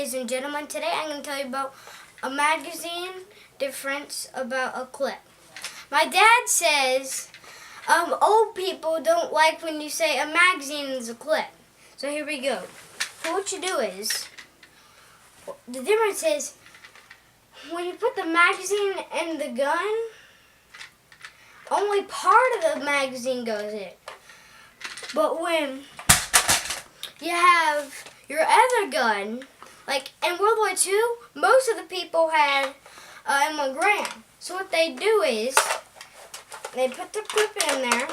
ladies and gentlemen. Today I'm going to tell you about a magazine difference about a clip. My dad says old people don't like when you say a magazine is a clip. So here we go. So what you do is, the difference is, when you put the magazine in the gun, only part of the magazine goes in. But when you have your other gun, like in World War II, most of the people had M1 Garand. So what they do is, they put the clip in there,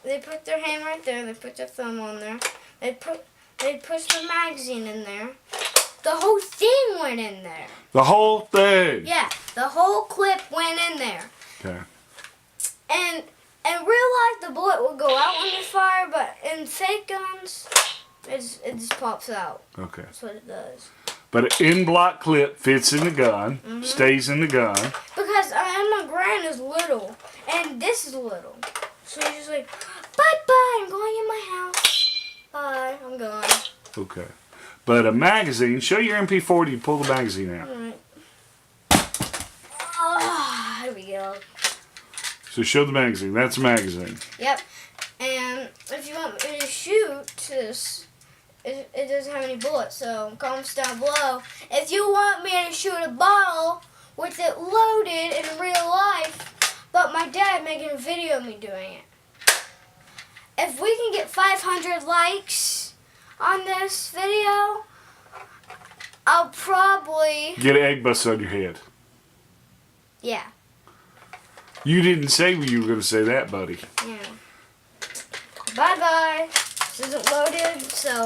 they put their hand right there, they put their thumb on there, they push the magazine in there. The whole thing went in there. The whole thing? Yeah, the whole clip went in there. Okay. And in real life, the bullet will go out when you fire, but in fake guns, it just pops out. Okay. That's what it does. But an in-block clip fits in the gun, stays in the gun. Because my Garand is little, and this is little. So you're just like, bye-bye, I'm going in my house. Bye, I'm gone. Okay. But a magazine, show your MP40, you pull the magazine out. Alright. Oh, here we go. So show the magazine. That's a magazine. Yep. And if you want me to shoot this, it doesn't have any bullets, so comments down below. If you want me to shoot a bottle with it loaded in real life, but my dad making a video of me doing it. If we can get 500 likes on this video, I'll probably... Get an egg bust on your head. Yeah. You didn't say you were going to say that, buddy. Yeah. Bye-bye. This isn't loaded, so...